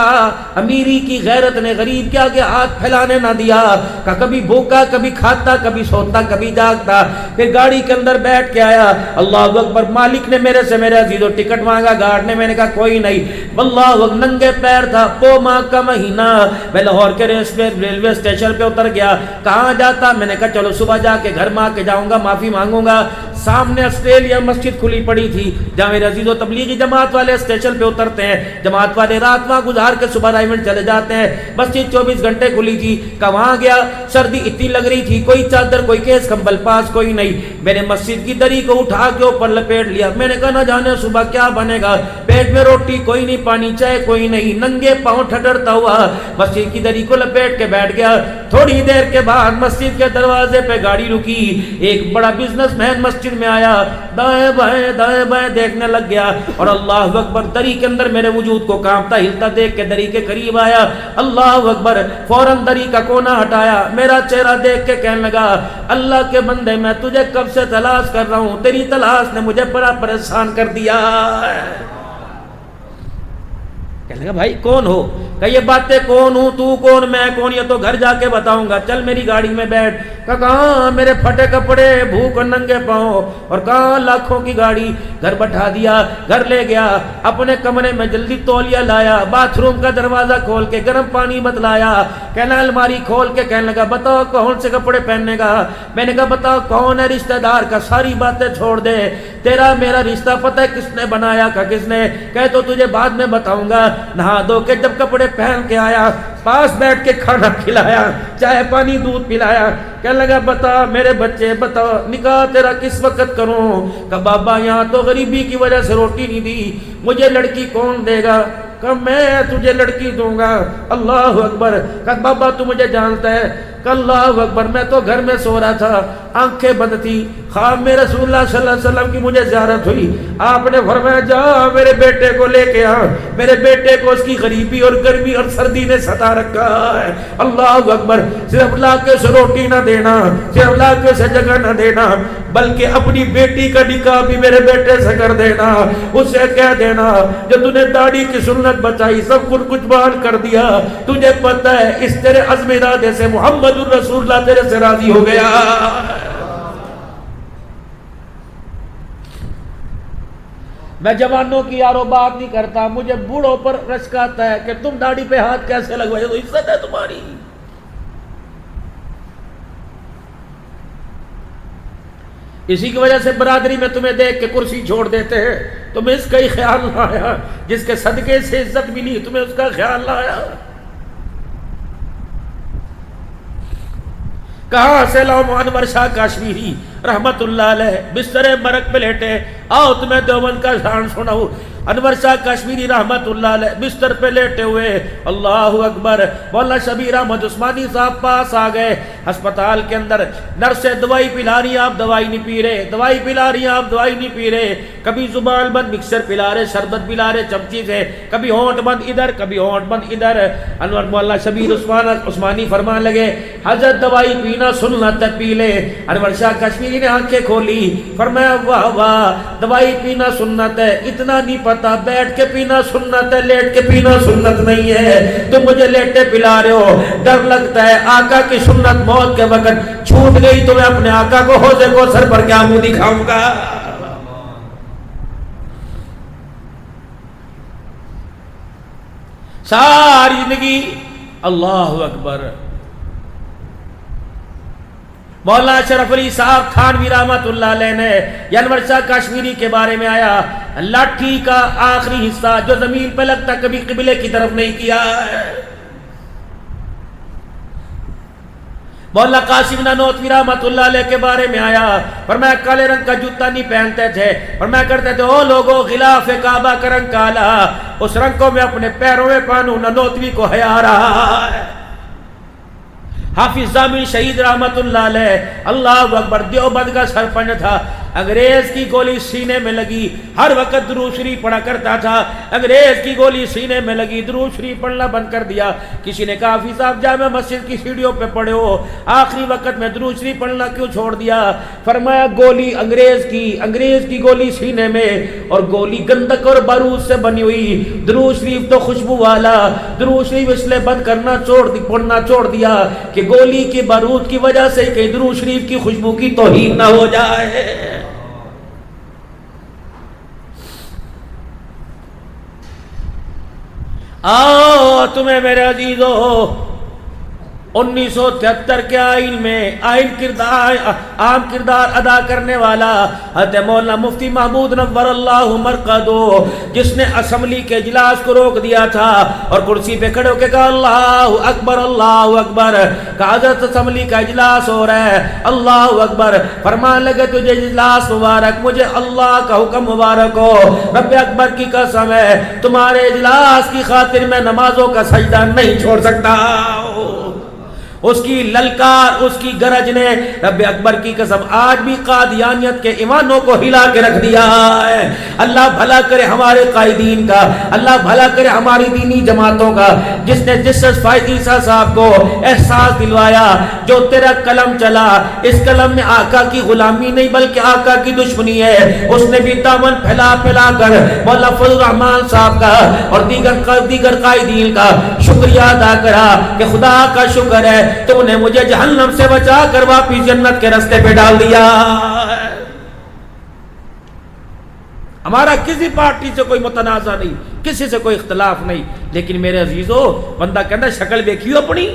Speaker 2: امیری کی غیرت نے غریب کے آگے ہاتھ پھیلانے نہ دیا، کہ کبھی بھوکا، کبھی کھاتا، کبھی سوتا، کبھی جاگتا۔ پھر گاڑی کے اندر بیٹھ کے آیا، اللہ اکبر، مالک نے میرے سے، میرے عزیزو، ٹکٹ مانگا گارڈ نے، میں نے کہا کوئی نہیں، واللہ اکبر، ننگے پیر تھا، پو ماہ کا مہینہ، میں لاہور کے ریلوے اسٹیشن پہ اتر گیا، کہاں جاتا، میں نے کہا چلو صبح جا کے گھر میں آ کے جاؤں گا، معافی مانگوں گا۔ سامنے آسٹریلیا مسجد کھلی پڑی تھی، جہاں میرے عزیزو تبلیغی جماعت والے اسٹیشن پہ اترتے ہیں، جماعت والے رات وہاں گزار کے صبح رائمنڈ چلے جاتے ہیں، مسجد 24 گھنٹے کھلی تھی، کہ وہاں گیا، سردی اتنی لگ رہی تھی، کوئی چادر، کوئی کیس کمبل پاس کوئی نہیں، میں نے مسجد کی دری کو اٹھا کے اوپر لپیٹ لیا، میں نے کہا نہ جانے صبح کیا بنے گا، پیٹ میں روٹی کوئی نہیں، پانی چائے کوئی نہیں، ننگے پاؤں ٹھٹرتا ہوا مسجد کی دری کو لپیٹ کے بیٹھ گیا۔ تھوڑی دیر کے بعد مسجد کے دروازے پہ گاڑی رکی، ایک بڑا بزنس مین مسجد میں آیا، دائیں بائیں دیکھنے لگ گیا، اور اللہ اکبر، دری کے اندر میرے وجود کو کانپتا ہلتا دیکھ کے دری کے قریب آیا، اللہ اکبر، فوراً دری کا کونا ہٹایا، میرا چہرہ دیکھ کے کہنے لگا، اللہ کے بندے، میں تجھے کب سے تلاش کر رہا ہوں، تیری تلاش نے مجھے بڑا پریشان کر دیا۔ کہنے لگا بھائی کون ہو؟ کہ یہ باتیں کون ہوں، تو کون، میں کون، یہ تو گھر جا کے بتاؤں گا، چل میری گاڑی میں بیٹھ۔ کہاں میرے پھٹے کپڑے، بھوک اور ننگے پاؤں، اور کہاں لاکھوں کی گاڑی، گھر بٹھا دیا، گھر لے گیا، اپنے کمرے میں جلدی تولیہ لایا، باتھ روم کا دروازہ کھول کے گرم پانی بتلایا، کہنا الماری کھول کے کہنے لگا بتاؤ کون سے کپڑے پہننے گا، میں نے کہا بتاؤ کون ہے رشتہ دار کا، ساری باتیں چھوڑ دے، تیرا میرا رشتہ پتہ ہے کس نے بنایا، کا کس نے، کہے تو تجھے بعد میں بتاؤں گا۔ نہا دھو کے جب کپڑے پہن کے آیا، پاس بیٹھ کے کھانا کھلایا، چائے پانی دودھ پلایا، کہنے لگا بتا میرے بچے، بتا نکاح تیرا کس وقت کروں؟ کہ بابا یہاں تو غریبی کی وجہ سے روٹی نہیں دی، مجھے لڑکی کون دے گا؟ کہ میں تجھے لڑکی دوں گا۔ اللہ اکبر، کہ بابا تو مجھے جانتا ہے، کہ اللہ اکبر، میں تو گھر میں سو رہا تھا، آنکھیں بند تھی، خواب میں رسول اللہ صلی اللہ علیہ وسلم کی مجھے زیارت ہوئی، آپ نے فرمایا جا میرے بیٹے کو لے کے آ، میرے بیٹے کو اس کی غریبی اور گرمی اور سردی نے ستا رکھا ہے۔ اللہ اکبر، صرف لا کے سے روٹی نہ دینا، صرف لا کے سے جگہ نہ دینا، بلکہ اپنی بیٹی کا نکاح بھی میرے بیٹے سے کر دینا، اسے کہہ دینا جو تو نے داڑھی کی سنت بچائی سب کچھ بحال کر دیا، تجھے پتہ ہے اس تیرے عزم ارادے سے محمد الرسول اللہ تیرے سے راضی ہو گیا۔ میں جوانوں کی یارو بات نہیں کرتا، مجھے بوڑھوں پر رشک آتا ہے کہ تم داڑھی پہ ہاتھ کیسے لگوائے، تو عزت ہے تمہاری۔ اسی کی وجہ سے برادری میں تمہیں دیکھ کے کرسی چھوڑ دیتے ہیں، تمہیں اس کا ہی خیال نہ آیا، جس کے صدقے سے عزت ملی تمہیں اس کا خیال نہ آیا۔ کہاں سے لاؤں انور شاہ کاشمیری رحمت اللہ علیہ، بستر مرگ پہ لیٹے، آؤ تمہیں دیوبند کا شان سناؤ۔ انور شاہ کاشمیری رحمت اللہ علیہ بستر پہ لیٹے ہوئے، اللہ اکبر، مولانا شبیر احمد عثمانی صاحب پاس آ گئے، ہسپتال کے اندر نرسیں دوائی پلا رہی ہیں، آپ دوائی نہیں پی رہے، دوائی پلا رہی ہیں، آپ دوائی نہیں پی رہے، کبھی زبان بند مکسر پلا رہے، شربت پلا رہے چمچی سے، کبھی ہونٹ بند ادھر، کبھی ہونٹ بند ادھر۔ انور مولانا شبیر عثمانی فرمان لگے حضرت دوائی پینا سنت ہے، پی لے۔ انور شاہ کشمیری نے آنکھیں کھولی، فرمایا واہ واہ، دوائی پینا سنت ہے، اتنا نہیں پتا بیٹھ کے پینا سنت ہے، لیٹ کے پینا سنت نہیں ہے، تم مجھے لیٹے پلا رہے ہو، ڈر لگتا ہے آقا کی سنت موت کے وقت چھوٹ گئی تو میں اپنے آقا کو حوض کوثر پر کیا منہ دکھاؤں گا۔ ساری زندگی اللہ اکبر۔ مولانا شرف علی صاحب تھانوی رحمت اللہ علیہ نے انور شاہ کاشمیری کے بارے میں آیا، لاٹھی کا آخری حصہ جو زمین پہ لگتا کبھی قبلے کی طرف نہیں کیا ہے۔ مولانا قاسم نانوتوی رحمت اللہ علیہ کے بارے میں آیا، فرمایا کالے رنگ کا جوتا نہیں پہنتے تھے، فرمایا کرتے تھے او لوگوں غلاف کعبہ کا رنگ کالا، اس رنگ کو میں اپنے پیروں میں پہنوں، نانوتوی کو حیا آ رہا ہے۔ حافظ ضامن شہید رحمت اللہ علیہ، اللہ اکبر، دیوبند کا سرپنچ تھا، انگریز کی گولی سینے میں لگی، ہر وقت درود شریف پڑھا کرتا تھا، انگریز کی گولی سینے میں لگی، درود شریف پڑھنا بند کر دیا۔ کسی نے کہا حافظ صاحب جامع مسجد کی سیڑھیوں پہ پڑھے ہو، آخری وقت میں درود شریف پڑھنا کیوں چھوڑ دیا؟ فرمایا گولی انگریز کی گولی سینے میں، اور گولی گندک اور بارود سے بنی ہوئی، درود شریف تو خوشبو والا، درود شریف اس لیے بند کرنا پڑھنا چھوڑ دیا کہ گولی کی بارود کی وجہ سے کہ درود شریف کی خوشبو کی توہین نہ ہو جائے۔ آؤ تمہیں میرے عزیزو 1973 کے آئین میں عام کردار ادا کرنے والا حضرت مولانا مفتی محمود نور اللہ مرقدو، جس نے اسمبلی کے اجلاس کو روک دیا تھا اور کرسی پہ کھڑے ہو کے کہا اللہ اکبر اللہ اکبر، کہا حضرت اسمبلی کا اجلاس ہو رہا ہے اللہ اکبر، فرمان لگے تجھے اجلاس مبارک، مجھے اللہ کا حکم مبارک ہو، رب اکبر کی قسم ہے تمہارے اجلاس کی خاطر میں نمازوں کا سجدہ نہیں چھوڑ سکتا۔ اس کی للکار، اس کی گرج نے رب اکبر کی قسم آج بھی قادیانیت کے ایوانوں کو ہلا کے رکھ دیا ہے۔ اللہ بھلا کرے ہمارے قائدین کا، اللہ بھلا کرے ہماری دینی جماعتوں کا، جس نے جسٹس فائز عیسیٰ صاحب کو احساس دلوایا جو تیرا قلم چلا، اس قلم میں آقا کی غلامی نہیں بلکہ آقا کی دشمنی ہے، اس نے بھی دامن پھیلا پھیلا کر مولا فضل الرحمان صاحب کا اور دیگر قائدین کا شکریہ ادا کرا کہ خدا کا شکر ہے تو نے مجھے جہنم سے بچا کر واپس جنت کے راستے پہ ڈال دیا۔ ہمارا کسی پارٹی سے کوئی متنازع نہیں، کسی سے کوئی اختلاف نہیں، لیکن میرے عزیزو بندہ کہتا ہے شکل دیکھیو اپنی،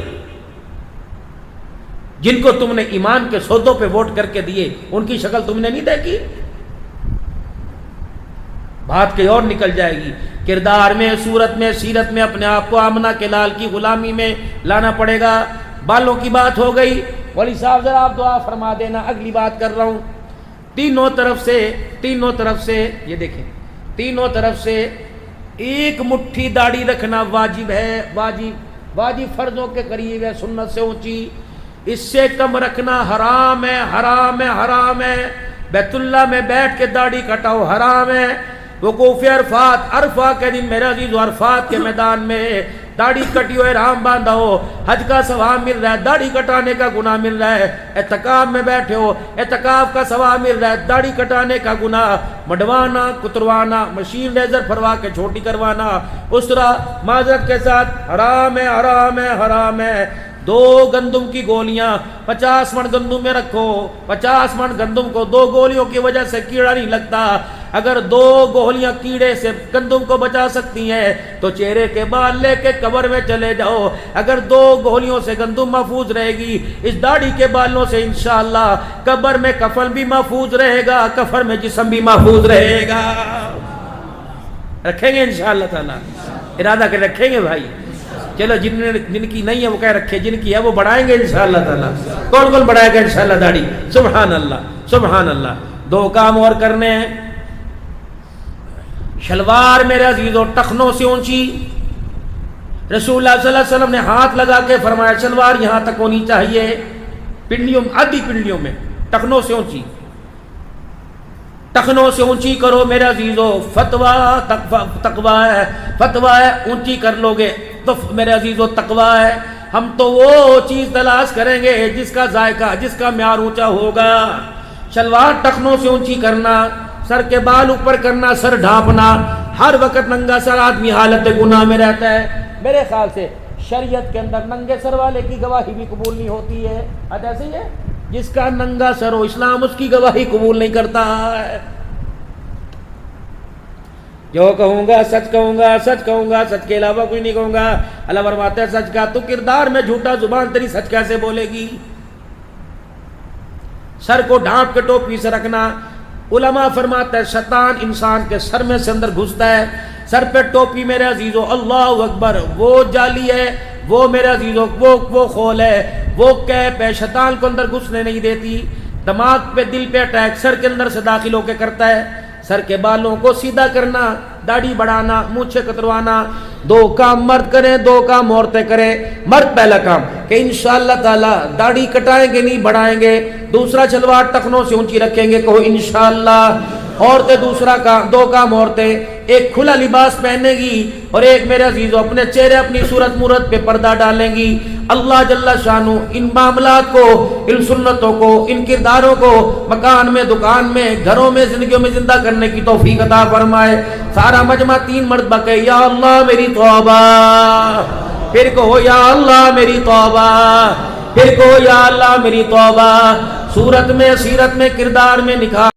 Speaker 2: جن کو تم نے ایمان کے سودوں پہ ووٹ کر کے دیے ان کی شکل تم نے نہیں دیکھی، بات کہیں اور نکل جائے گی۔ کردار میں، صورت میں، سیرت میں اپنے آپ کو آمنہ کے لال کی غلامی میں لانا پڑے گا۔ بالوں کی بات ہو گئی، ولی صاحب ذرا آپ دعا فرما دینا، اگلی بات کر رہا ہوں۔ تینوں طرف سے یہ دیکھیں، تینوں طرف سے ایک مٹھی داڑھی رکھنا واجب ہے، واجب فرضوں کے قریب ہے، سنت سے اونچی، اس سے کم رکھنا حرام ہے، حرام ہے، حرام ہے۔ بیت اللہ میں بیٹھ کے داڑھی کٹاؤ حرام ہے۔ وقوف عرفات، عرفہ کے دن میرے عزیز عرفات کے میدان میں داڑھی کٹی ہو، احرام باندھا ہو، حج کا ثواب مل رہا ہے، داڑھی کٹانے کا گناہ مل رہا ہے۔ اعتکاف میں بیٹھے ہو، اعتکاف کا ثواب مل رہا ہے، داڑھی کٹانے کا گناہ، مڈوانا، کتروانا، مشین لیزر پھروا کے چھوٹی کروانا، اس طرح معذرت کے ساتھ حرام ہے، حرام ہے، حرام ہے۔ 2 گندم کی گولیاں 50 من گندم میں رکھو، 50 من گندم کو 2 گولیوں کی وجہ سے کیڑا نہیں لگتا۔ اگر 2 گولیاں کیڑے سے گندم کو بچا سکتی ہیں تو چہرے کے بال لے کے قبر میں چلے جاؤ، اگر 2 گولیوں سے گندم محفوظ رہے گی، اس داڑھی کے بالوں سے انشاءاللہ قبر میں کفن بھی محفوظ رہے گا، کفن میں جسم بھی محفوظ رہے گا۔ رکھیں گے انشاءاللہ تعالی، ارادہ کر رکھیں گے بھائی۔ چلو جن کی نہیں ہے وہ کہہ رکھے، جن کی ہے وہ بڑھائیں گے انشاءاللہ تعالی۔ کون کون بڑھائے گا انشاءاللہ داڑھی؟ سبحان اللہ، سبحان اللہ۔ 2 کام اور کرنے ہیں۔ شلوار میرے عزیزوں ٹخنوں سے اونچی، رسول اللہ صلی اللہ علیہ وسلم نے ہاتھ لگا کے فرمایا شلوار یہاں تک ہونی چاہیے، پنڈلیوں آدھی پنڈلیوں میں، ٹخنوں سے اونچی، ٹخنوں سے اونچی کرو میرے عزیزوں۔ تقویٰ ہے، فتویٰ ہے، اونچی کر لو گے تو میرے عزیزوں تقویٰ ہے۔ ہم تو وہ چیز تلاش کریں گے جس کا ذائقہ، جس کا معیار اونچا ہوگا۔ شلوار ٹخنوں سے اونچی کرنا، سر کے بال اوپر کرنا، سر ڈھانپنا، ہر وقت ننگا سر آدمی حالت گناہ میں رہتا ہے۔ میرے خیال سے شریعت کے اندر ننگے سر والے کی گواہی بھی قبول نہیں ہوتی ہے، ایسے ہی ہے، جس کا ننگا سر ہو اسلام اس کی گواہی قبول نہیں کرتا ہے۔ جو کہوں گا سچ کہوں گا، سچ کہوں گا، سچ کے علاوہ کوئی نہیں کہوں گا۔ اللہ فرماتا ہے سچ کا تو کردار میں جھوٹا، زبان تیری سچ کیسے بولے گی؟ سر کو ڈھانپ کے ٹوپی سے رکھنا۔ علماء فرماتا ہے شیطان انسان کے سر میں سے اندر گھستا ہے، سر پہ ٹوپی میرے عزیزو اللہ اکبر، وہ جالی ہے، وہ میرے عزیزو وہ خول ہے، وہ کیپ ہے، شیطان کو اندر گھسنے نہیں دیتی۔ دماغ پہ، دل پہ اٹیک سر کے اندر سے داخل ہو کے کرتا ہے۔ سر کے بالوں کو سیدھا کرنا، داڑھی بڑھانا، مونچھیں کتروانا، 2 کام مرد کریں، 2 کام عورتیں کریں۔ مرد پہلا کام کہ انشاءاللہ تعالی داڑھی کٹائیں گے نہیں بڑھائیں گے، دوسرا شلوار ٹخنوں سے اونچی رکھیں گے، کہو انشاءاللہ۔ عورتیں دوسرا کام، 2 کام عورتیں، ایک کھلا لباس پہنے گی اور ایک میرے عزیزو اپنے چہرے اپنی صورت مورت پہ پردہ ڈالیں گی۔ اللہ جل شانو ان معاملات کو، ان سنتوں کو، ان کرداروں کو مکان میں، دکان میں، گھروں میں، زندگیوں میں زندہ کرنے کی توفیق عطا فرمائے۔ سارا مجمع 3 مرتبہ کہے یا اللہ میری توبہ، پھر کہو یا اللہ میری توبہ، پھر کہو یا اللہ میری توبہ۔ صورت میں، سیرت میں، کردار میں، نکاح